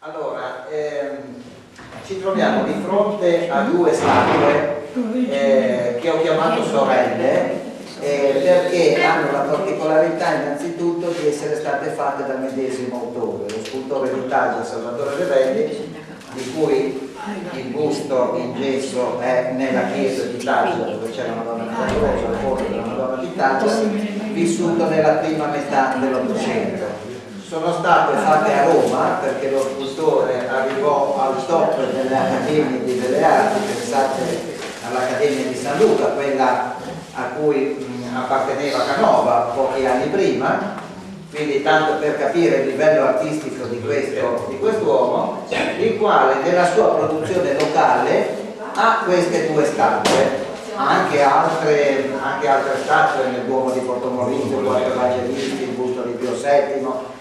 Allora, ci troviamo di fronte a due statue che ho chiamato sorelle perché hanno la particolarità innanzitutto di essere state fatte dal medesimo autore, lo scultore di Taggia Salvatore Revelli, di cui il busto in gesso è nella chiesa di Taggia, dove c'è la Madonna Milagrosa, il forno della Madonna di Taggia, vissuto nella prima metà dell'Ottocento. Sono state fatte a Roma perché lo scultore arrivò al top delle Accademie di Belle Arti, pensate all'Accademia di San Luca, quella a cui apparteneva Canova pochi anni prima, quindi tanto per capire il livello artistico di quest'uomo, il quale nella sua produzione locale ha queste due statue, anche altre statue nel Duomo di Portomolino, il Quattro Evangelisti, il busto di Pio VII.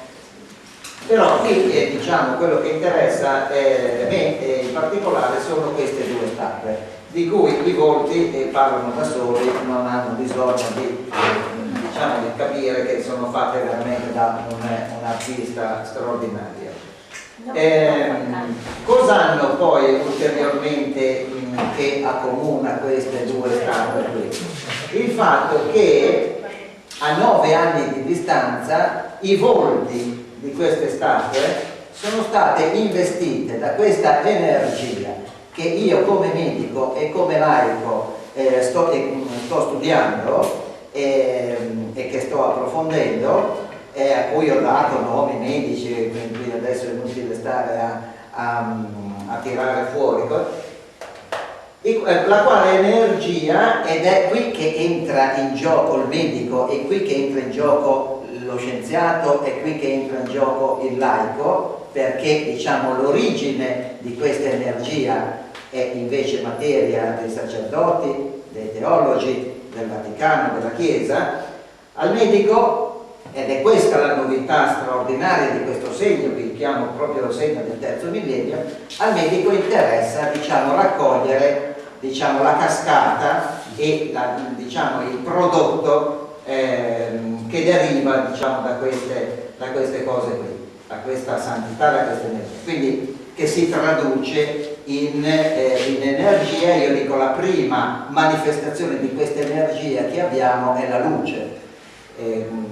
Però qui diciamo quello che interessa me in particolare sono queste due statue, di cui i volti parlano da soli, non hanno bisogno di capire che sono fatte veramente da un artista straordinario. Cosa hanno poi ulteriormente che accomuna queste due statue qui? Il fatto che a 9 anni di distanza i volti di queste statue sono state investite da questa energia che io come medico e come laico sto studiando e che sto approfondendo, a cui ho dato nomi medici, quindi adesso è inutile stare a tirare fuori, la quale energia, ed è qui che entra in gioco il medico, è qui che entra in gioco lo scienziato, è qui che entra in gioco il laico, perché diciamo l'origine di questa energia è invece materia dei sacerdoti, dei teologi, del Vaticano, della Chiesa. Al medico, ed è questa la novità straordinaria di questo segno, che chiamo proprio lo segno del terzo millennio, al medico interessa raccogliere la cascata e il prodotto che deriva da queste cose qui, da questa santità, da questa energia, quindi che si traduce in energia. Io dico la prima manifestazione di questa energia che abbiamo è la luce.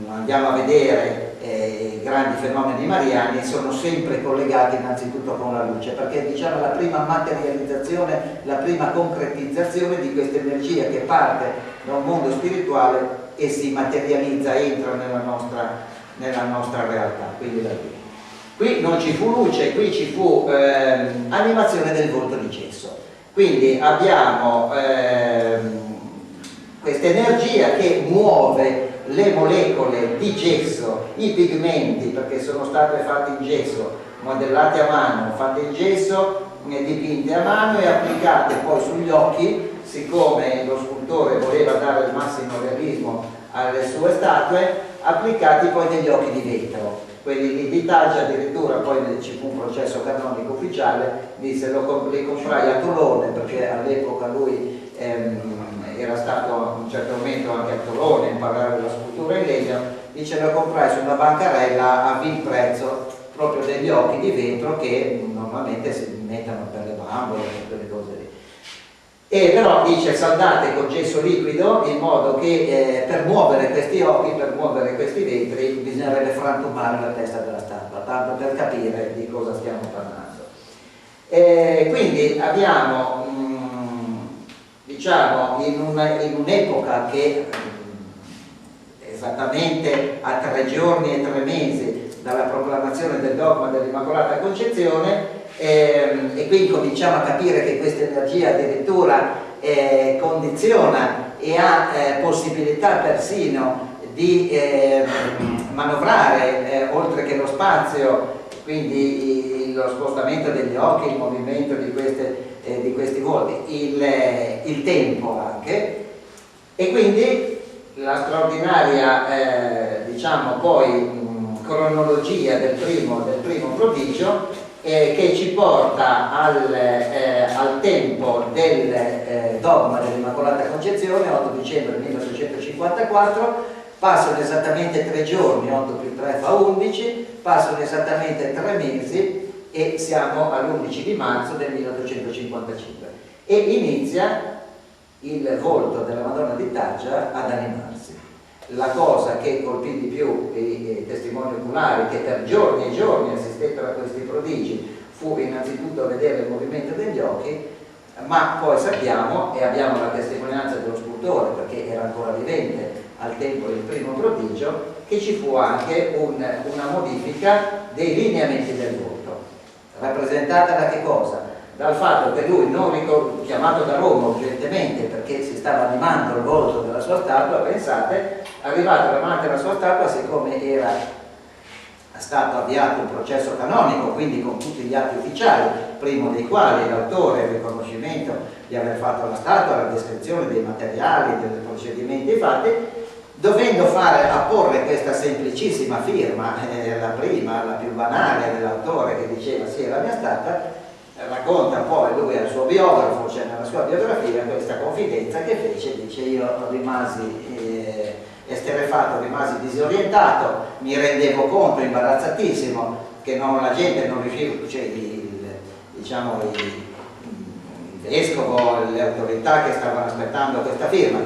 Andiamo a vedere i grandi fenomeni mariani, sono sempre collegati innanzitutto con la luce, perché la prima materializzazione, la prima concretizzazione di questa energia che parte da un mondo spirituale e si materializza, entra nella nostra realtà, quindi da qui. Qui non ci fu luce, qui ci fu animazione del volto di gesso. Quindi abbiamo questa energia che muove le molecole di gesso, i pigmenti, perché sono state fatte in gesso, modellate a mano, fatte in gesso, dipinte a mano e applicate poi sugli occhi, siccome lo scultore voleva dare il massimo realismo alle sue statue, applicati poi degli occhi di vetro. Quelli di Taggia addirittura, poi ci fu un processo canonico ufficiale, disse li comprai a Tolone, perché all'epoca lui era stato a un certo momento anche a Tolone a imparare la scultura in legno, dice lo comprai su una bancarella a vil prezzo proprio degli occhi di vetro che normalmente si mettono per le bambole e quelle cose lì. E però dice saldate con gesso liquido, in modo che per muovere questi occhi, per muovere questi vetri, bisognerebbe frantumare la testa della statua, tanto per capire di cosa stiamo parlando. Quindi abbiamo, in un'epoca che esattamente a 3 giorni e 3 mesi dalla proclamazione del dogma dell'Immacolata Concezione, e qui cominciamo a capire che questa energia addirittura condiziona e ha possibilità persino di manovrare oltre che lo spazio, quindi lo spostamento degli occhi, il movimento di questi volti, il tempo anche, e quindi la straordinaria cronologia del primo prodigio che ci porta al tempo del dogma dell'Immacolata Concezione, 8 dicembre 1854, passano esattamente 3 giorni, 8 più 3 fa 11, passano esattamente 3 mesi e siamo all'11 di marzo del 1855 e inizia il volto della Madonna di Taggia ad animarsi. La cosa che colpì di più i testimoni oculari che per giorni e giorni assistettero a questi prodigi fu innanzitutto vedere il movimento degli occhi, ma poi sappiamo, e abbiamo la testimonianza dello scultore perché era ancora vivente al tempo del primo prodigio, che ci fu anche una modifica dei lineamenti del volto, rappresentata da che cosa? Dal fatto che lui, chiamato da Roma urgentemente perché si stava animando il volto della sua statua, pensate, arrivato davanti alla sua statua, siccome era stato avviato un processo canonico, quindi con tutti gli atti ufficiali, primo dei quali l'autore, il riconoscimento di aver fatto la statua, la descrizione dei materiali, dei procedimenti fatti, dovendo apporre questa semplicissima firma, la prima, la più banale dell'autore che diceva sì, è la mia statua, racconta poi lui al suo biografo, cioè nella sua biografia, questa confidenza che fece, dice io rimasi esterefatto, rimasi disorientato, mi rendevo conto, imbarazzatissimo, che la gente non riusciva, cioè il vescovo, le autorità che stavano aspettando questa firma,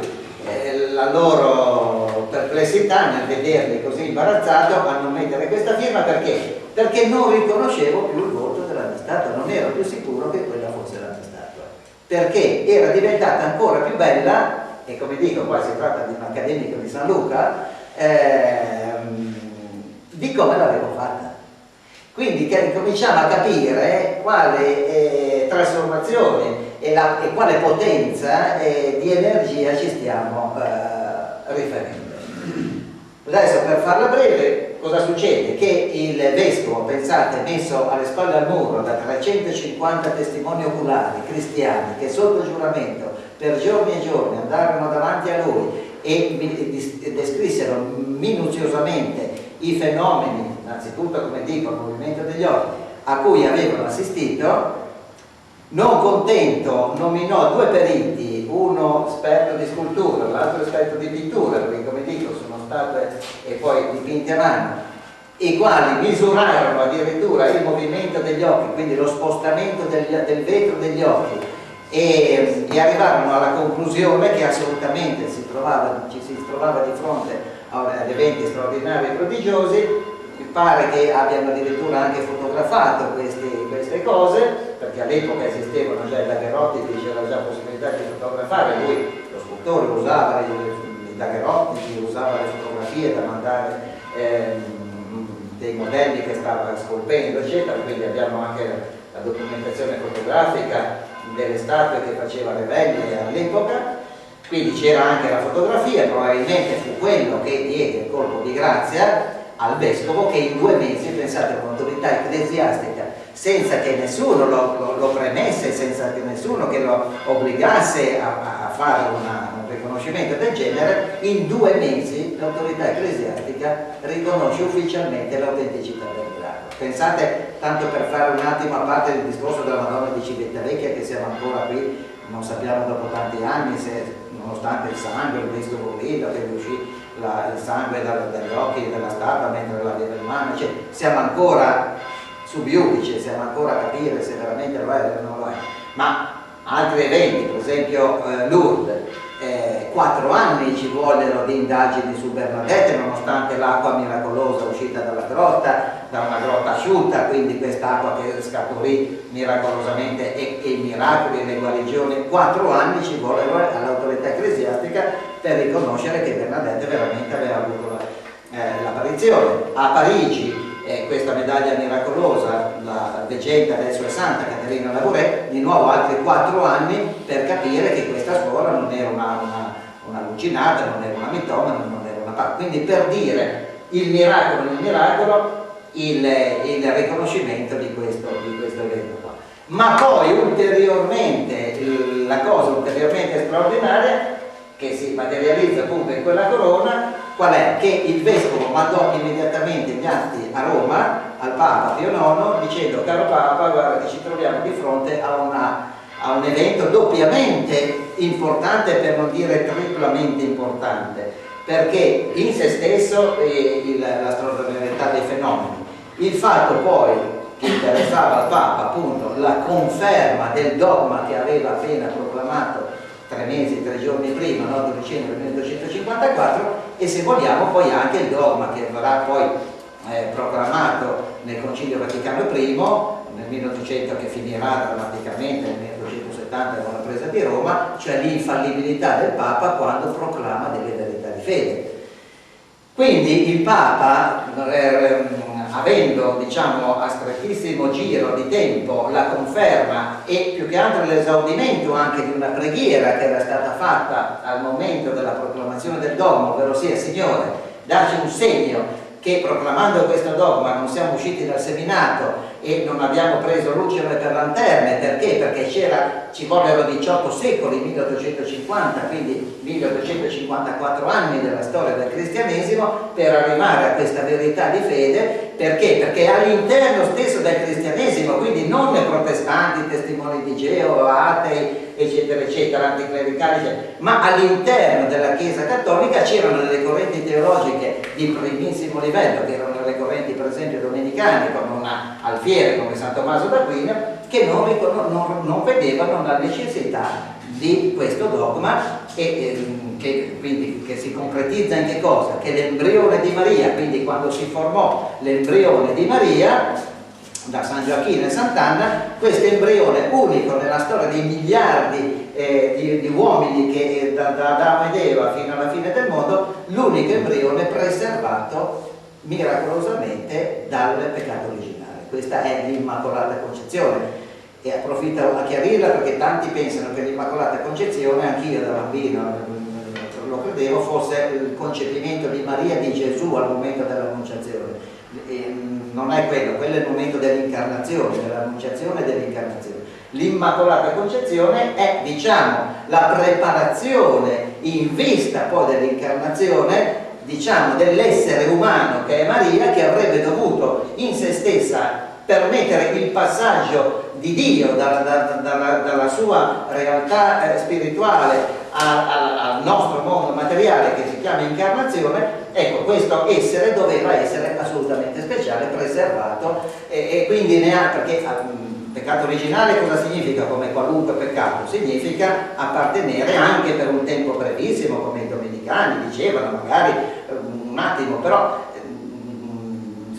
la loro perplessità nel vedermi così imbarazzato a non mettere questa firma perché? Perché non riconoscevo più il volto della mia statua, non ero più sicuro che quella fosse la mia statua, perché era diventata ancora più bella, e come dico qua si tratta di un accademico di San Luca, di come l'avevo fatta. Quindi cominciamo a capire quale trasformazione e quale potenza di energia ci stiamo riferendo. Adesso, per farla breve, cosa succede? Che il vescovo, pensate, messo alle spalle al muro da 350 testimoni oculari cristiani che sotto giuramento per giorni e giorni andarono davanti a lui e descrissero minuziosamente i fenomeni, innanzitutto come dico il movimento degli occhi, a cui avevano assistito, non contento nominò due periti, uno esperto di scultura, l'altro esperto di pittura, perché come dico sono statue e poi dipinte a mano, i quali misurarono addirittura il movimento degli occhi, quindi lo spostamento del vetro degli occhi, e arrivarono alla conclusione che assolutamente ci si trovava di fronte ad eventi straordinari e prodigiosi. Mi pare che abbiano addirittura anche fotografato queste cose, perché all'epoca esistevano già i daguerrotipi, c'era già possibilità di fotografare, lui, lo scultore, usava i daguerrotipi, usava le fotografie da mandare dei modelli che stava scolpendo, eccetera, quindi abbiamo anche la documentazione fotografica delle statue che faceva Revelli all'epoca, quindi c'era anche la fotografia, probabilmente fu quello che diede il colpo di grazia al vescovo, che in 2 mesi, pensate, un'autorità ecclesiastica, senza che nessuno lo premesse, senza che nessuno che lo obbligasse a fare un riconoscimento del genere, in 2 mesi l'autorità ecclesiastica riconosce ufficialmente l'autenticità del miracolo. Pensate, tanto per fare un attimo a parte il discorso della Madonna di Civitavecchia, che siamo ancora qui, non sappiamo dopo tanti anni se, nonostante il sangue, il vescovo grido che uscì il sangue dagli occhi della statua mentre la aveva in mano, cioè, siamo ancora sub iudice, siamo ancora a capire se veramente lo è o non lo è. Ma altri eventi, per esempio Lourdes, 4 anni ci vollero di indagini su Bernadette, nonostante l'acqua miracolosa uscita dalla grotta, da una grotta asciutta, quindi quest'acqua che scaturì miracolosamente e i miracoli e le guarigioni. 4 anni ci vollero all'autorità ecclesiastica per riconoscere che Bernadette veramente aveva avuto l'apparizione. A Parigi questa medaglia miracolosa, la veggente adesso è Santa Caterina Labouré, di nuovo altri 4 anni per capire che questa suora non era una allucinata, non era una mitomane, non era una pazza. Quindi per dire il miracolo, il riconoscimento di questo evento qua. Ma poi ulteriormente, la cosa ulteriormente straordinaria che si materializza appunto in quella corona, qual è? Che il vescovo mandò immediatamente gli atti a Roma, al Papa Pio IX, dicendo: caro Papa, guarda che ci troviamo di fronte a un evento doppiamente importante, per non dire triplamente importante, perché in se stesso la straordinarietà dei fenomeni, il fatto poi che interessava al Papa, appunto la conferma del dogma che aveva appena proclamato 3 mesi, 3 giorni prima, l'8 dicembre 1854, e se vogliamo poi anche il dogma che verrà poi proclamato nel Concilio Vaticano I nel 1800, che finirà drammaticamente nel 1870 con la presa di Roma, cioè l'infallibilità del Papa quando proclama delle verità di fede. Quindi il Papa, avendo, diciamo, a strettissimo giro di tempo la conferma e più che altro l'esaudimento anche di una preghiera che era stata fatta al momento della proclamazione del dogma, ovvero sia: Signore, dacci un segno che proclamando questo dogma non siamo usciti dal seminato e non abbiamo preso lucciole per lanterne. Perché? Perché ci vollero 18 secoli, 1850, quindi 1854 anni della storia del cristianesimo per arrivare a questa verità di fede. Perché? Perché all'interno stesso del cristianesimo, quindi non nei protestanti, testimoni di Geova, atei, eccetera eccetera, anticlericali eccetera, ma all'interno della Chiesa cattolica c'erano delle correnti teologiche di primissimo livello, che erano le correnti per esempio domenicane, come una alfiere come San Tommaso d'Aquino, che non vedevano la necessità di questo dogma, che si concretizza in che cosa? Che l'embrione di Maria, quindi quando si formò l'embrione di Maria da San Gioacchino e Sant'Anna, questo embrione unico nella storia di miliardi di uomini che da Adamo ed Eva fino alla fine del mondo, l'unico embrione preservato miracolosamente dal peccato originale. Questa è l'Immacolata Concezione, e approfitto a chiarirla perché tanti pensano che l'Immacolata Concezione, anch'io da bambino lo credevo, fosse il concepimento di Maria e di Gesù al momento dell'annunciazione. Non è quello è il momento dell'incarnazione, dell'annunciazione e dell'incarnazione. L'Immacolata Concezione è, diciamo, la preparazione in vista poi dell'incarnazione, diciamo, dell'essere umano che è Maria, che avrebbe dovuto in se stessa permettere il passaggio di Dio dalla sua realtà spirituale al nostro mondo materiale, che si chiama incarnazione. Ecco, questo essere doveva essere assolutamente speciale, preservato, e quindi perché peccato originale cosa significa? Come qualunque peccato, significa appartenere anche per un tempo brevissimo, come i domenicani dicevano, magari un attimo, però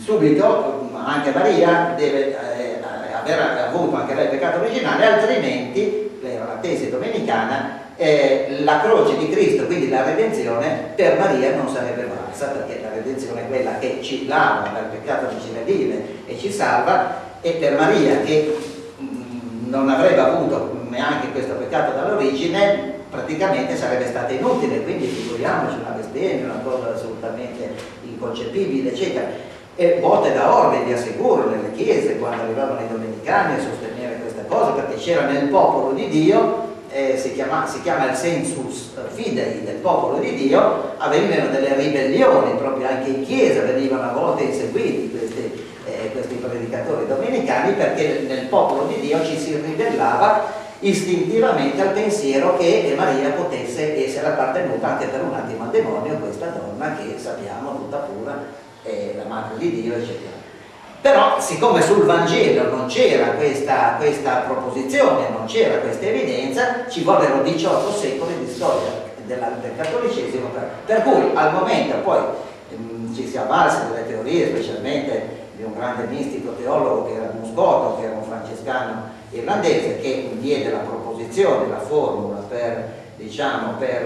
subito anche Maria deve aver avuto anche lei peccato originale, altrimenti, era la tesi domenicana, la croce di Cristo, quindi la redenzione, per Maria non sarebbe valsa, perché la redenzione è quella che ci lava dal peccato originale e ci salva, e per Maria, che non avrebbe avuto neanche questo peccato dall'origine, praticamente sarebbe stata inutile. Quindi figuriamoci una bestemmia, una cosa assolutamente inconcepibile, eccetera. E volte da orme, vi assicuro, nelle chiese, quando arrivavano i domenicani a sostenere questa cosa, perché c'era nel popolo di Dio, si chiama il sensus fidei del popolo di Dio, avvenivano delle ribellioni, proprio anche in chiesa venivano a volte inseguiti questi predicatori domenicani, perché nel popolo di Dio ci si ribellava istintivamente al pensiero che Maria potesse essere appartenuta anche per un attimo al demonio, questa donna che sappiamo tutta pura, la madre di Dio, eccetera. Però siccome sul Vangelo non c'era questa proposizione, non c'era questa evidenza, ci vollero 18 secoli di storia del cattolicesimo, per cui al momento poi ci si avvalse delle teorie, specialmente di un grande mistico teologo che era Moscoto, che era un francescano irlandese, che diede la proposizione, la formula per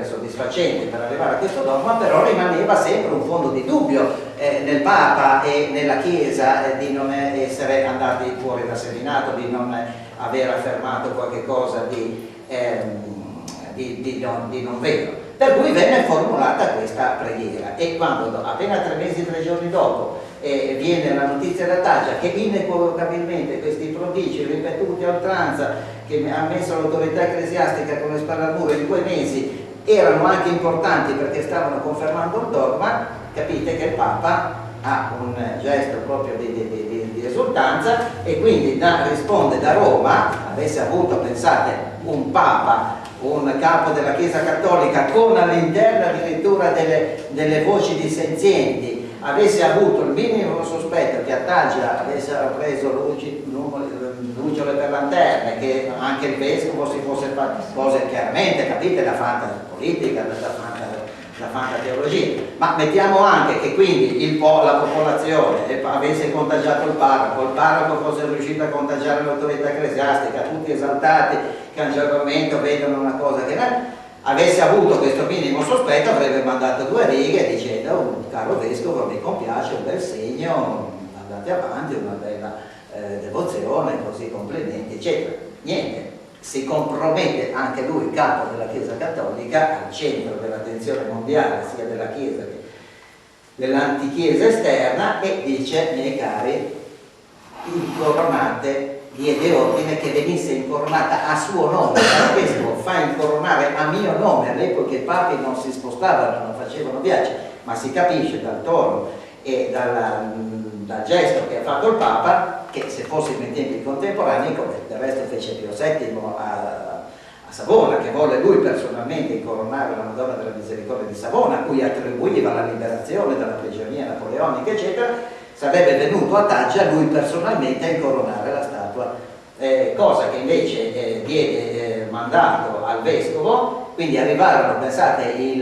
soddisfacente per arrivare a questo dogma, però rimaneva sempre un fondo di dubbio nel Papa e nella Chiesa, di non essere andati fuori dal seminato, di non aver affermato qualche cosa di non vero. Per cui venne formulata questa preghiera, e quando appena 3 mesi, 3 giorni dopo viene la notizia da Taggia che inequivocabilmente questi prodigi ripetuti a oltranza, che ha messo l'autorità ecclesiastica con le spalle al muro in 2 mesi, erano anche importanti perché stavano confermando il dogma, capite che il Papa ha un gesto proprio di esultanza, e quindi risponde da Roma. Avesse avuto, pensate, un Papa, un capo della Chiesa Cattolica, con all'interno addirittura delle voci dissenzienti, avesse avuto il minimo sospetto che a Taggia avessero preso lucciole per lanterne, che anche il vescovo si fosse fatto cose chiaramente, capite, la fanta politica, la fanta teologia, ma mettiamo anche che quindi la popolazione avesse contagiato il parroco fosse riuscito a contagiare l'autorità ecclesiastica, tutti esaltati che a un certo momento vedono una cosa che avesse avuto questo minimo sospetto, avrebbe mandato 2 righe dicendo: caro vescovo, mi compiace, un bel segno, andate avanti, una bella devozione, così, complimenti, eccetera. Niente, si compromette anche lui, capo della Chiesa Cattolica, al centro dell'attenzione mondiale sia della Chiesa che dell'antichiesa esterna, e dice: miei cari, incoronate, diede ordine che venisse incoronata a suo nome, il vescovo fa incoronare a mio nome. All'epoca i papi non si spostavano, non facevano viaggi, ma si capisce dal tono e dal gesto che ha fatto il Papa che se fossimo in tempi contemporanei, come del resto fece Pio VII a Savona, che volle lui personalmente incoronare la Madonna della Misericordia di Savona, a cui attribuiva la liberazione dalla prigionia napoleonica, eccetera, sarebbe venuto a Taggia lui personalmente a incoronare la statua, cosa che invece diede mandato al vescovo. Quindi arrivarono, pensate, il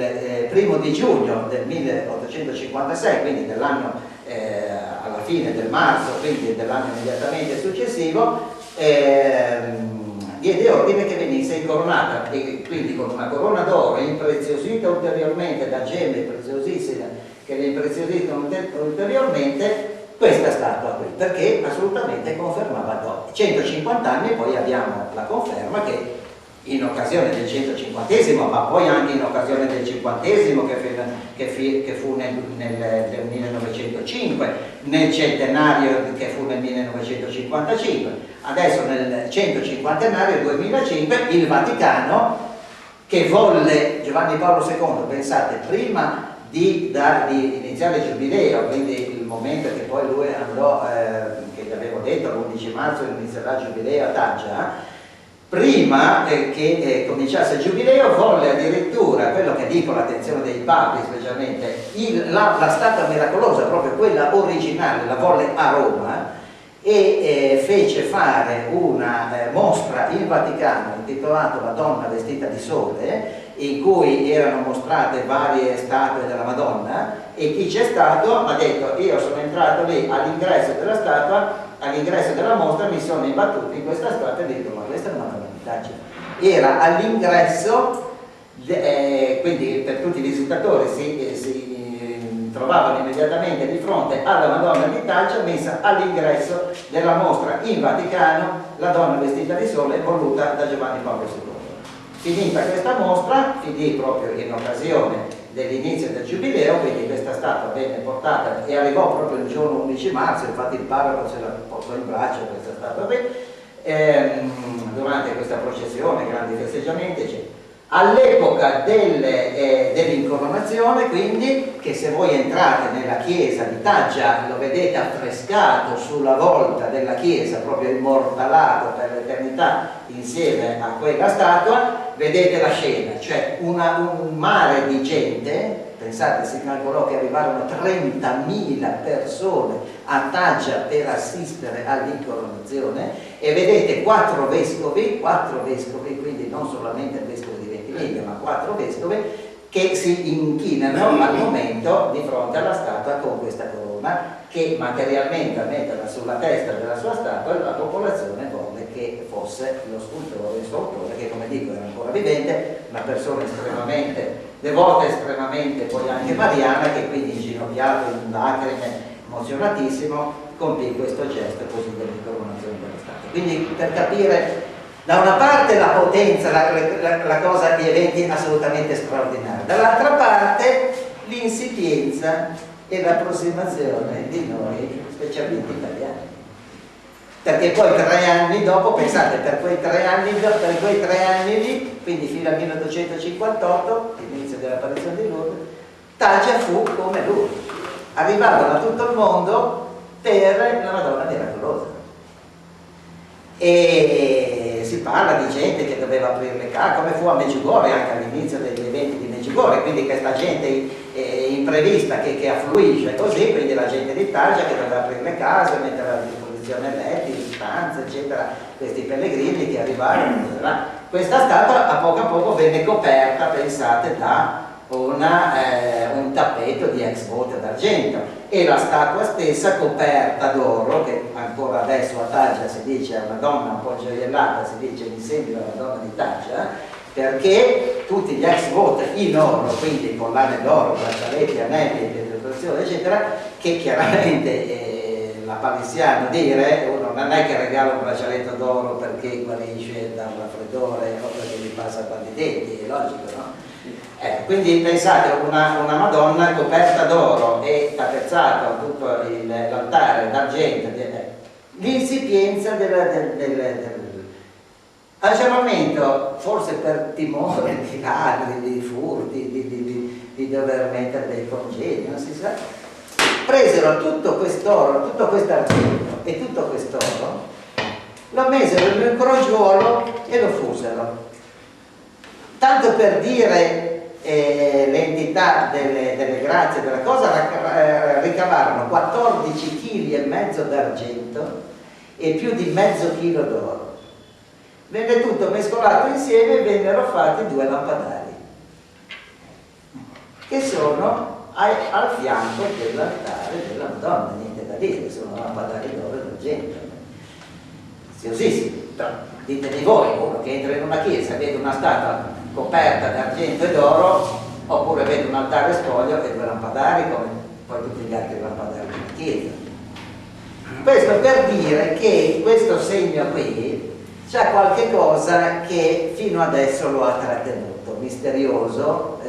1° di giugno del 1856, quindi dell'anno alla fine del marzo, quindi dell'anno immediatamente successivo, diede ordine che venisse incoronata, e quindi con una corona d'oro impreziosita ulteriormente da gemme preziosissime che le impreziosiscono ulteriormente, questa statua qui, perché assolutamente confermava dopo 150 anni. E poi abbiamo la conferma che in occasione del 150esimo, ma poi anche in occasione del 50esimo che fu nel 1905, nel centenario che fu nel 1955, adesso nel 150enario 2005, il Vaticano, che volle Giovanni Paolo II, pensate, prima di iniziare il giubileo, quindi il momento che poi lui andò, che vi avevo detto, l'11 marzo inizierà il giubileo a Taggia, prima che cominciasse il giubileo volle addirittura, quello che dico l'attenzione dei papi specialmente, la statua miracolosa, proprio quella originale, la volle a Roma, e fece fare una mostra in Vaticano intitolata La Donna vestita di sole, in cui erano mostrate varie statue della Madonna, e chi c'è stato ha detto: io sono entrato lì all'ingresso della statua, all'ingresso della mostra mi sono imbattuto in questa statua e ho detto: ma questa è una Madonna di Taggia. Era all'ingresso, quindi per tutti i visitatori si trovavano immediatamente di fronte alla Madonna di Taggia, messa all'ingresso della mostra in Vaticano, La Donna vestita di sole, voluta da Giovanni Paolo II. Finita questa mostra, finì proprio in occasione dell'inizio del giubileo, quindi questa statua venne portata e arrivò proprio il giorno 11 marzo, infatti il parroco se la portò in braccio questa statua qui, durante questa processione, grandi festeggiamenti, eccetera. All'epoca dell'incoronazione, quindi, che se voi entrate nella chiesa di Taggia lo vedete affrescato sulla volta della chiesa, proprio immortalato per l'eternità insieme a quella statua, vedete la scena, cioè un mare di gente. Pensate, si calcolò che arrivarono 30.000 persone a Taggia per assistere all'incoronazione, e vedete 4 vescovi, quindi non solamente il vescovo di Ventimiglia, ma 4 vescovi che si inchinano al momento di fronte alla statua con questa corona, che materialmente a metterla sulla testa della sua statua la popolazione volle che fosse lo scultore, il suo autore, che, come dico, era ancora vivente, una persona estremamente devota, estremamente poi anche mariana, che quindi inginocchiato in lacrime, emozionatissimo, compì questo gesto così dell'incoronazione della statua. Quindi, per capire da una parte la potenza, la cosa di eventi assolutamente straordinari, dall'altra parte l'insipienza e l'approssimazione di noi, specialmente italiani. Perché poi 3 anni dopo, pensate, per quei 3 anni lì, quindi fino al 1858, l'inizio dell'apparizione di Lourdes, Taggia fu come lui. Arrivavano da tutto il mondo per la Madonna miracolosa. E si parla di gente che doveva aprire le case, come fu a Medjugorje, anche all'inizio degli eventi di Medjugorje, Medjugorje, quindi questa gente imprevista che affluisce così, quindi la gente di Taggia che doveva aprire le case, mettere a disposizione letti, stanze, eccetera, questi pellegrini che arrivarono. Questa statua a poco venne coperta, pensate, da un tappeto di ex voto d'argento, e la statua stessa coperta d'oro, che ancora adesso a Taggia si dice una donna un po' gioiellata, si dice mi sembra la donna di Taggia, perché tutti gli ex voter in oro, quindi collane d'oro, braccialetti, anelli, decorazioni, eccetera, che chiaramente la palissiano dire, uno non è che regala un braccialetto d'oro perché guarisce dal raffreddore o perché gli passa il mal di denti, è logico, no? Quindi pensate, una Madonna coperta d'oro e tappezzato tutto l'altare d'argento, l'insipienza aggiornamento, forse per timore di ladri, di furti, di dover mettere dei congedi, non si sa, presero tutto quest'oro, tutto quest'argento e tutto quest'oro, lo mesero in un crogiuolo e lo fusero. Tanto per dire l'entità delle grazie della cosa, ricavarono 14,5 kg d'argento e più di mezzo chilo d'oro. Venne tutto mescolato insieme e vennero fatti 2 lampadari che sono al fianco dell'altare della Madonna, niente da dire, sono lampadari d'oro e d'argento, preziosissimi. Ditemi voi, uno che entra in una chiesa vede una statua coperta d'argento e d'oro, oppure vede un altare spoglio e 2 lampadari come poi tutti gli altri lampadari della chiesa. Questo per dire che questo segno qui c'è qualche cosa che fino adesso lo ha trattenuto, misterioso,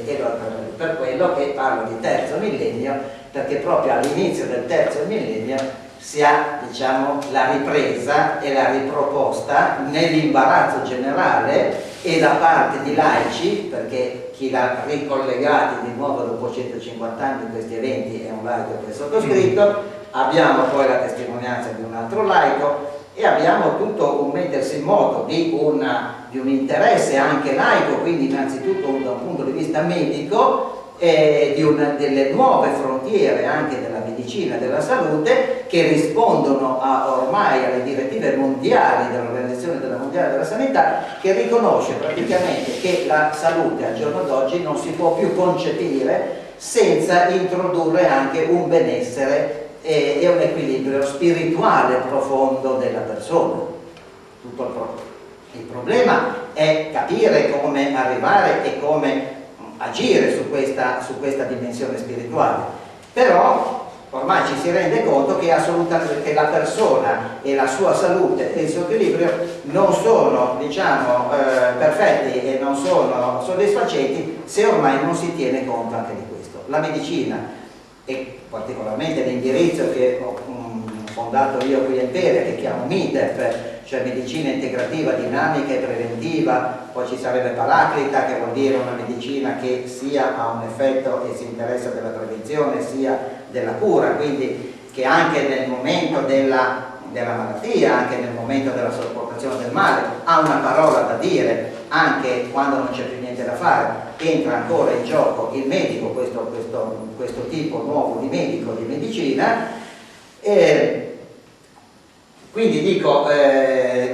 e lo ha trattenuto. Per quello che parlo di terzo millennio, perché proprio all'inizio del terzo millennio si ha, diciamo, la ripresa e la riproposta nell'imbarazzo generale e da parte di laici, perché chi l'ha ricollegati di nuovo dopo 150 anni di questi eventi è un laico che è sottoscritto, abbiamo poi la testimonianza di un altro laico e abbiamo tutto un mettersi in moto di un interesse anche laico, quindi innanzitutto da un punto di vista medico, delle nuove frontiere anche della medicina e della salute che rispondono ormai alle direttive mondiali dell'Organizzazione Mondiale della Sanità, che riconosce praticamente che la salute al giorno d'oggi non si può più concepire senza introdurre anche un benessere e un equilibrio spirituale profondo della persona. Tutto il problema è capire come arrivare e come agire su questa dimensione spirituale, però ormai ci si rende conto che assolutamente che la persona e la sua salute e il suo equilibrio non sono, diciamo, perfetti e non sono soddisfacenti se ormai non si tiene conto anche di questo. La medicina e particolarmente l'indirizzo che ho fondato io qui a Imperia, che chiamo MIDEP, cioè medicina integrativa, dinamica e preventiva, poi ci sarebbe Paraclita, che vuol dire una medicina che sia ha un effetto e si interessa della prevenzione sia della cura, quindi che anche nel momento della malattia, anche nel momento della sopportazione del male, ha una parola da dire, anche quando non c'è più niente da fare, entra ancora in gioco il medico, questo tipo nuovo di medico, di medicina. Quindi dico, è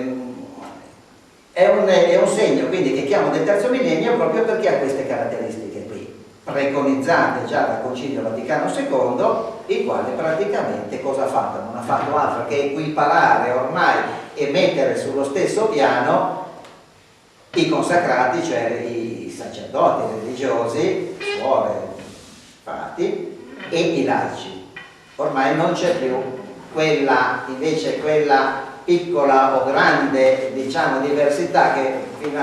un segno quindi che chiamo del terzo millennio proprio perché ha queste caratteristiche qui, preconizzate già dal Concilio Vaticano II, il quale praticamente cosa ha fatto? Non ha fatto altro che equiparare ormai e mettere sullo stesso piano i consacrati, cioè i sacerdoti religiosi, suore, frati, e i laici. Ormai non c'è più quella piccola o grande, diciamo, diversità che fino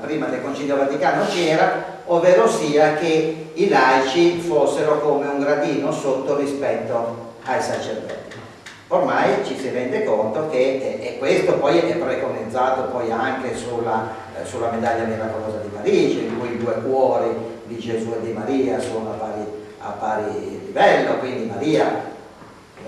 prima del Concilio Vaticano c'era, ovvero sia che i laici fossero come un gradino sotto rispetto ai sacerdoti. Ormai ci si rende conto che, e questo poi è preconizzato poi anche sulla medaglia miracolosa di Parigi, in cui i 2 cuori di Gesù e di Maria sono a pari livello, quindi Maria,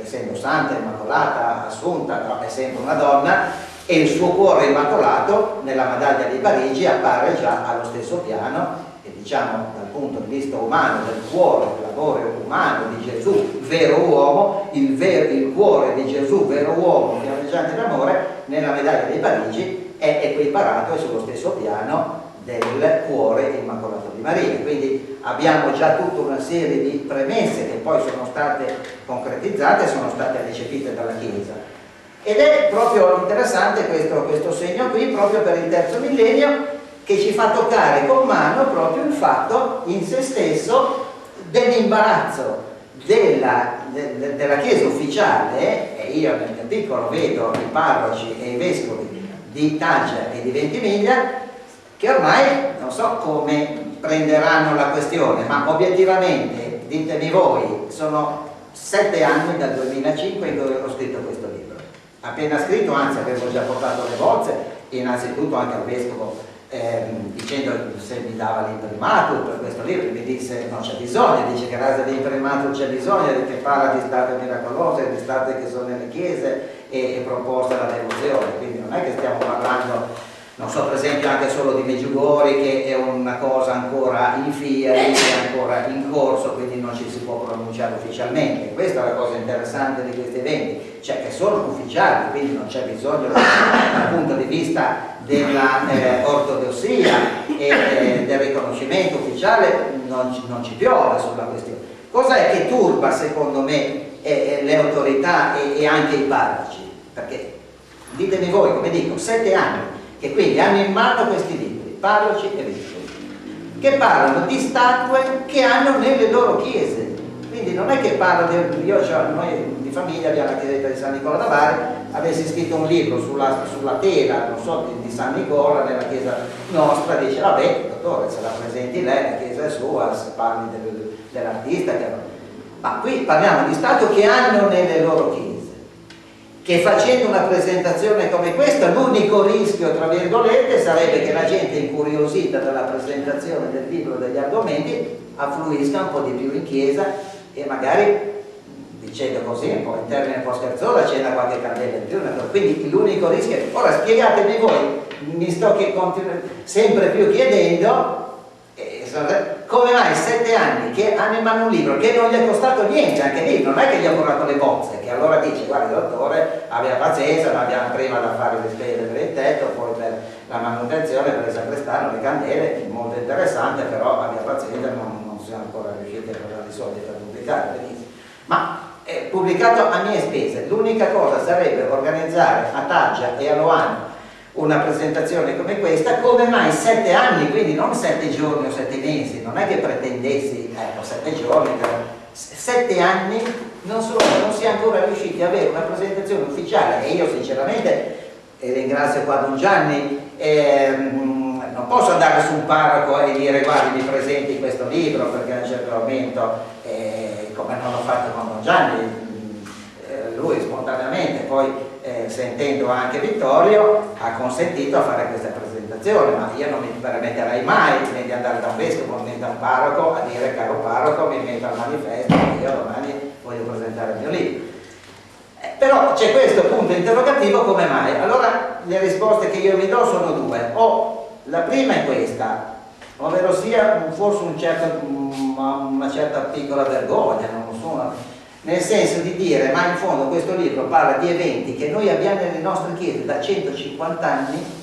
essendo santa, immacolata, assunta, però è sempre una donna, e il suo cuore immacolato nella medaglia di Parigi appare già allo stesso piano e diciamo dal punto di vista umano, del cuore, del lavoro umano di Gesù, vero uomo, il cuore di Gesù, vero uomo, fiammeggiante d'amore, nella medaglia di Parigi è equiparato e sullo stesso piano del cuore immacolato di Maria. Quindi abbiamo già tutta una serie di premesse che poi sono state concretizzate e sono state recepite dalla Chiesa. Ed è proprio interessante questo segno qui, proprio per il terzo millennio, che ci fa toccare con mano proprio il fatto in se stesso dell'imbarazzo della Chiesa ufficiale, e io nel mio piccolo vedo i parroci e i vescovi di Taggia e di Ventimiglia, che ormai non so come prenderanno la questione, ma obiettivamente, ditemi voi, sono 7 anni dal 2005 in cui ho scritto questo libro. Appena scritto, anzi avevo già portato le bozze, innanzitutto anche al vescovo, dicendo se mi dava l'imprimatur per questo libro, mi disse non c'è bisogno, dice che razza di imprimatur c'è bisogno, che parla di state miracolose, di state che sono nelle chiese e proposte alla devozione, quindi non è che stiamo parlando, non so, per esempio anche solo di Medjugorje, che è una cosa ancora in fiat, è ancora in corso, quindi non ci si può pronunciare ufficialmente. Questa è la cosa interessante di questi eventi, cioè che sono ufficiali, quindi non c'è bisogno dal punto di vista della ortodossia e del riconoscimento ufficiale, non ci piove sulla questione. Cos'è che turba secondo me le autorità e anche i parroci? Perché ditemi voi, come dico, 7 anni che quindi hanno in mano questi libri, parroci e vescovi, che parlano di statue che hanno nelle loro chiese. Quindi non è che parlo di, noi di famiglia abbiamo la chiesetta di San Nicola da Bari, avessi scritto un libro sulla tela, non so, di San Nicola nella chiesa nostra, dice vabbè dottore, se la presenti lei, la chiesa è sua, se parli dell'artista, ma qui parliamo di statue che hanno nelle loro chiese, che facendo una presentazione come questa l'unico rischio tra virgolette sarebbe che la gente incuriosita dalla presentazione del libro, degli argomenti, affluisca un po' di più in chiesa e magari, dicendo così un po' in termini un po' scherzoso, accenda qualche candela in più. Quindi l'unico rischio è, ora spiegatemi voi, mi sto sempre più chiedendo come mai 7 anni che hanno in mano un libro che non gli è costato niente, anche lì non è che gli ha comprato le bozze, che allora dice guarda dottore abbia pazienza, ma abbiamo prima da fare le spese per il tetto, poi per la manutenzione, per il sacrestano, le candele, molto interessante, però abbia pazienza, non siamo ancora riusciti a trovare i soldi per pubblicare, benissimo. Ma è pubblicato a mie spese. L'unica cosa sarebbe organizzare a Taggia e a Loano una presentazione come questa. Come mai 7 anni, quindi non 7 giorni o 7 mesi, non è che pretendessi 7 giorni, 7 anni non si è ancora riusciti ad avere una presentazione ufficiale, e io sinceramente ringrazio qua Don Gianni, non posso andare su un parroco e dire guardi mi presenti questo libro, perché a un certo momento, come non l'ho fatto con Don Gianni, lui spontaneamente, poi sentendo anche Vittorio, ha consentito a fare questa presentazione, ma io non mi permetterei mai né di andare da un vescovo né da un parroco a dire caro parroco mi metta al manifesto che io domani voglio presentare il mio libro. Però c'è questo punto interrogativo, come mai? Allora le risposte che io mi do sono 2, o la prima è questa, ovvero sia forse una certa piccola vergogna, non lo so, nel senso di dire ma in fondo questo libro parla di eventi che noi abbiamo nelle nostre chiese da 150 anni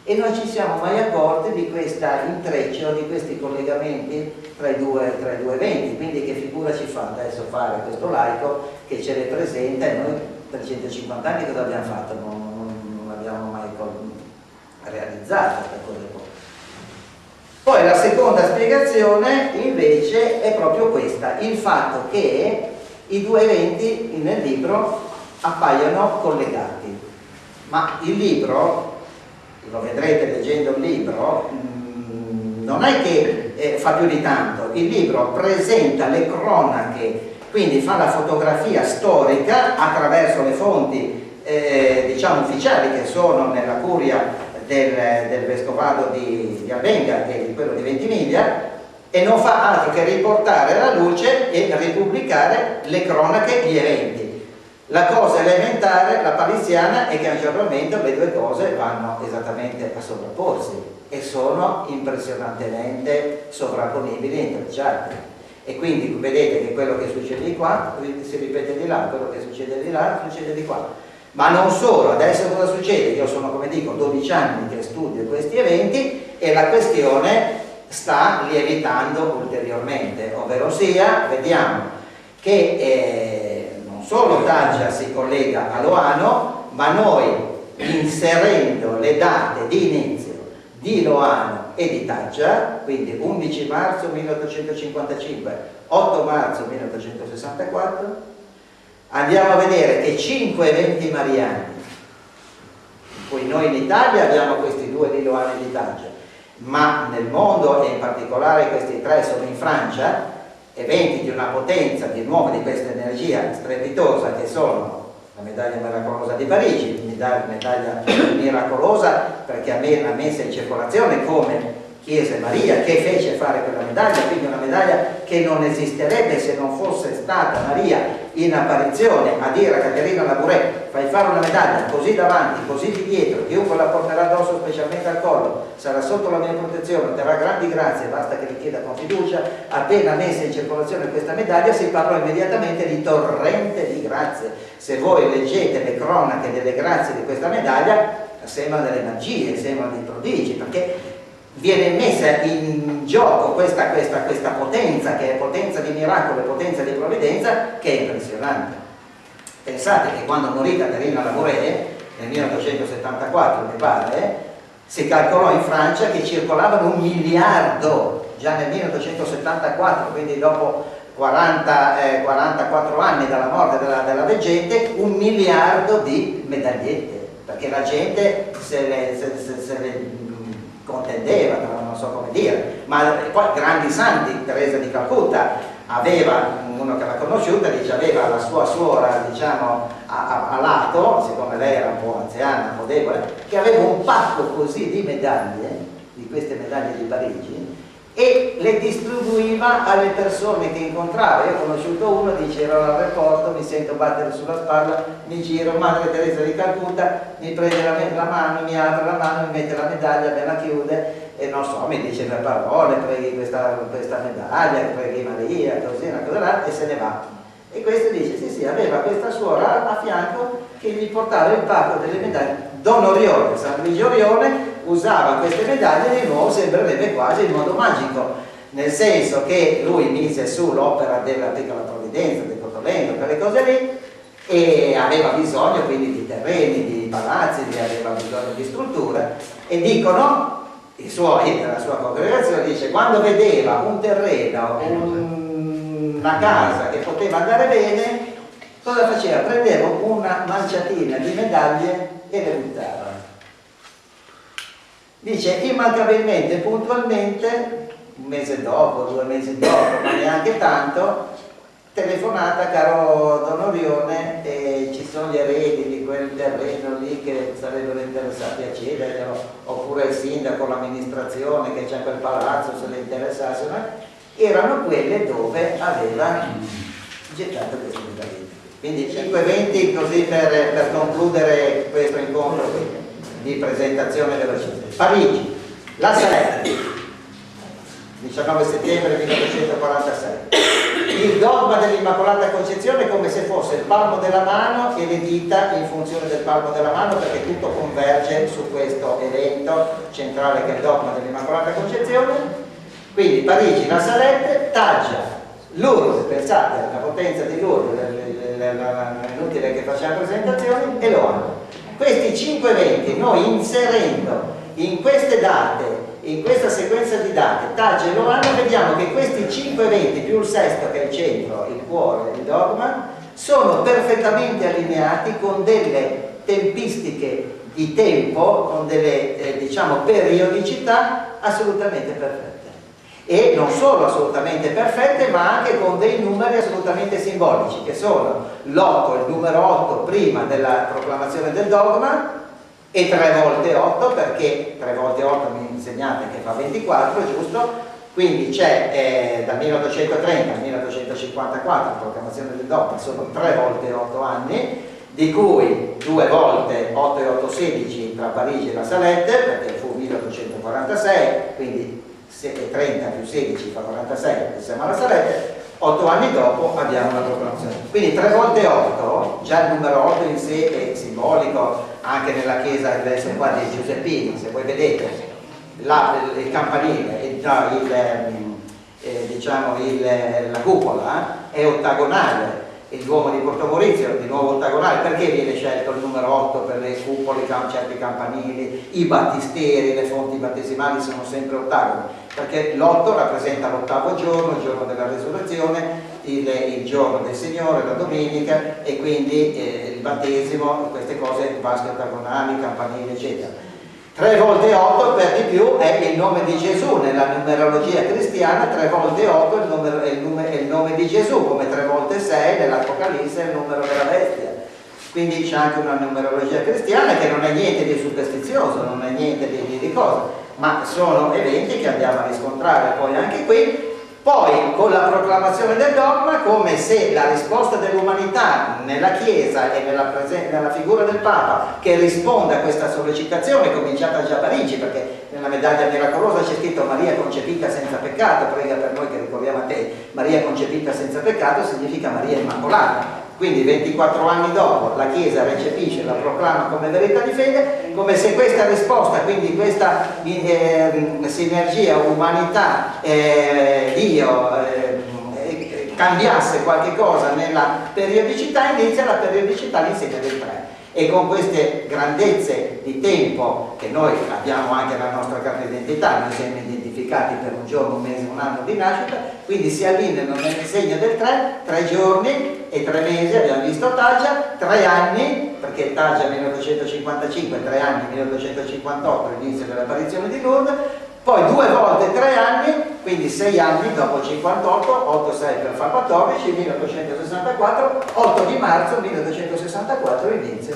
e non ci siamo mai accorti di questa intreccio, di questi collegamenti tra i due eventi. Quindi che figura ci fa adesso fare questo laico che ce le presenta, e noi per 150 anni cosa abbiamo fatto? Non abbiamo mai realizzato queste cose qua. Poi la seconda spiegazione invece è proprio questa, il fatto che i 2 eventi nel libro appaiono collegati, ma il libro, lo vedrete leggendo il libro, non è che fa più di tanto, il libro presenta le cronache, quindi fa la fotografia storica attraverso le fonti diciamo ufficiali che sono nella curia del vescovado di Albenga e di quello di Ventimiglia, e non fa altro che riportare alla luce e ripubblicare le cronache, gli eventi. La cosa elementare, la paliziana, è che a un certo momento le due cose vanno esattamente a sovrapporsi e sono impressionantemente sovrapponibili e intrecciati. E quindi vedete che quello che succede di qua si ripete di là, quello che succede di là succede di qua. Ma non solo, adesso cosa succede? Io sono, come dico, 12 anni che studio questi eventi e la questione sta lievitando ulteriormente, ovvero sia, vediamo che non solo Taggia si collega a Loano, ma noi, inserendo le date di inizio di Loano e di Taggia, quindi 11 marzo 1855, 8 marzo 1864, andiamo a vedere che 5 eventi mariani, in cui noi in Italia abbiamo questi due di Loano e di Taggia, ma nel mondo e in particolare questi tre sono in Francia, eventi di una potenza di nuovo di questa energia strepitosa che sono la medaglia miracolosa di Parigi, medaglia miracolosa perché ha messa in circolazione come Chiesa Maria che fece fare quella medaglia, quindi una medaglia che non esisterebbe se non fosse stata Maria in apparizione a dire a Caterina Labouré: fai fare una medaglia così davanti, così di dietro, chiunque la porterà addosso, specialmente al collo, sarà sotto la mia protezione, otterrà grandi grazie, basta che li chieda con fiducia. Appena messa in circolazione questa medaglia si parlò immediatamente di torrente di grazie. Se voi leggete le cronache delle grazie di questa medaglia, sembrano delle magie, sembrano dei prodigi, perché viene messa in gioco questa potenza, che è potenza di miracolo e potenza di provvidenza, che è impressionante. Pensate che quando morì Caterina Labouré, nel 1874 mi pare, si calcolò in Francia che circolavano 1 miliardo, già nel 1874, quindi dopo 44 anni dalla morte della reggente, 1 miliardo di medagliette, perché la gente se le contendeva, non so come dire, ma poi grandi santi. Teresa di Calcutta aveva, uno che l'ha conosciuta dice, aveva la sua suora, diciamo, a lato, siccome lei era un po' anziana, un po' debole, che aveva un pacco così di medaglie, di queste medaglie di Parigi, e le distribuiva alle persone che incontrava. Io ho conosciuto uno, dice, ero all'aeroporto, mi sento battere sulla spalla, mi giro, Madre Teresa di Calcutta, mi prende la mano, mi apre la mano, mi mette la medaglia, me la chiude e non so, mi dice le parole, preghi questa medaglia, preghi Maria, così, una cosa là, e se ne va. E questo dice, sì, aveva questa suora a fianco che gli portava il pacco delle medaglie. Don Orione, San Luigi Orione, usava queste medaglie di nuovo, sembrerebbe quasi in modo magico, nel senso che lui mise su l'opera della piccola provvidenza, del Cotolendo, quelle cose lì, e aveva bisogno quindi di terreni, di palazzi, aveva bisogno di strutture, e dicono, i suoi, della sua congregazione, dice, quando vedeva un terreno, una casa che poteva andare bene, cosa faceva? Prendeva una manciatina di medaglie e le buttava. Dice, immancabilmente, puntualmente, un mese dopo, 2 mesi dopo, ma neanche tanto, telefonata, caro Don Orione, ci sono gli eredi di quel terreno lì che sarebbero interessati a cederlo, oppure il sindaco, l'amministrazione che c'è quel palazzo, se le interessasse, erano quelle dove aveva gettato questi medaglie. Quindi 5 eventi così per concludere questo incontro di presentazione velocissima. Parigi, La Salette, 19 settembre 1946. Il dogma dell'Immacolata Concezione è come se fosse il palmo della mano e le dita in funzione del palmo della mano, perché tutto converge su questo evento centrale che è il dogma dell'Immacolata Concezione. Quindi Parigi, La Salette, Taggia, Lourdes, pensate, la potenza di Lourdes, è inutile che facciamo presentazioni, e Loano. Questi 5 eventi noi inserendo in queste date, in questa sequenza di date, Taggia e Loano, vediamo che questi 5 eventi più il sesto che è il centro, il cuore, il dogma, sono perfettamente allineati con delle tempistiche di tempo, con delle diciamo periodicità assolutamente perfette. E non solo assolutamente perfette, ma anche con dei numeri assolutamente simbolici, che sono l'8, il numero 8 prima della proclamazione del dogma, e 3 volte 8, perché 3 volte 8 mi insegnate che fa 24, giusto? Quindi c'è dal 1830 al 1854 la proclamazione del dogma, sono 3 volte 8 anni, di cui 2 volte 8 e 8 16 tra Parigi e La Salette, perché fu 1846, quindi 30 più 16 fa 46, siamo alla Salette. 8 anni dopo abbiamo la proclamazione. Quindi 3 volte 8, già il numero 8 in sé è simbolico, anche nella chiesa adesso qua dei Giuseppini, se voi vedete il campanile, la cupola è ottagonale. Il Duomo di Porto Maurizio di nuovo ottagonale. Perché viene scelto il numero 8 per le cupole, certi campanili, i battisteri, le fonti battesimali sono sempre ottagoni? Perché l'8 rappresenta l'8° giorno, il giorno della resurrezione, il giorno del Signore, la domenica, e quindi il battesimo, queste cose, vasche ottagonali, campanili, eccetera. 3 volte 8 per di più è il nome di Gesù. Nella numerologia cristiana 3 volte 8 è il nome di Gesù, come 3 volte 6 nell'Apocalisse è il numero della bestia. Quindi c'è anche una numerologia cristiana che non è niente di superstizioso, non è niente di cosa, ma sono eventi che andiamo a riscontrare poi anche qui. Poi con la proclamazione del dogma, come se la risposta dell'umanità nella Chiesa e nella figura del Papa, che risponde a questa sollecitazione cominciata già a Parigi, perché nella medaglia miracolosa c'è scritto Maria concepita senza peccato, prega per noi che ricorriamo a te. Maria concepita senza peccato significa Maria Immacolata. Quindi 24 anni dopo la Chiesa recepisce, la proclama come verità di fede, come se questa risposta, quindi questa sinergia umanità, Dio, cambiasse qualche cosa nella periodicità, inizia la periodicità all'insegna del 3. E con queste grandezze di tempo che noi abbiamo anche nella nostra carta d'identità, noi siamo identificati per un giorno, un mese, un anno di nascita, quindi si allineano nel segno del 3, 3 giorni e 3 mesi, abbiamo visto Taggia, 3 anni, perché Taggia 1855, 3 anni 1858, l'inizio dell'apparizione di Lourdes, poi 2 volte 3 anni, quindi 6 anni dopo 58, 8, 6 per far 14, 1864, 8 di marzo 1864 inizio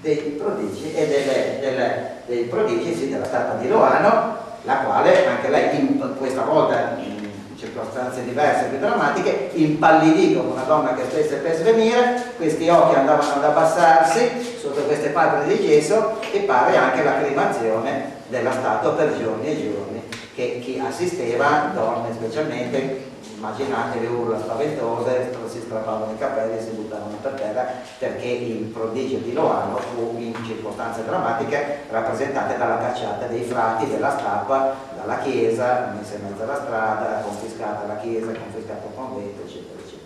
dei prodigi e dei prodigi, sì, della Stata di Loano, la quale anche lei questa volta in circostanze diverse, più drammatiche, impallidì come una donna che stesse per svenire, questi occhi andavano ad abbassarsi sotto queste palpebre di gesso, e pare anche la lacrimazione della statua per giorni e giorni, che chi assisteva, donne specialmente, immaginate le urla spaventose, si strappavano i capelli e si buttavano per terra, perché il prodigio di Loano fu in circostanze drammatiche rappresentate dalla cacciata dei frati della statua dalla chiesa, messa in mezzo alla strada, confiscata la chiesa, confiscato il convento, eccetera, eccetera.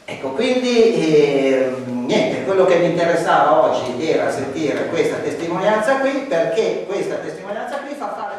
Ecco, quindi niente, quello che mi interessava oggi era sentire questa testimonianza qui, perché questa testimonianza qui fa fare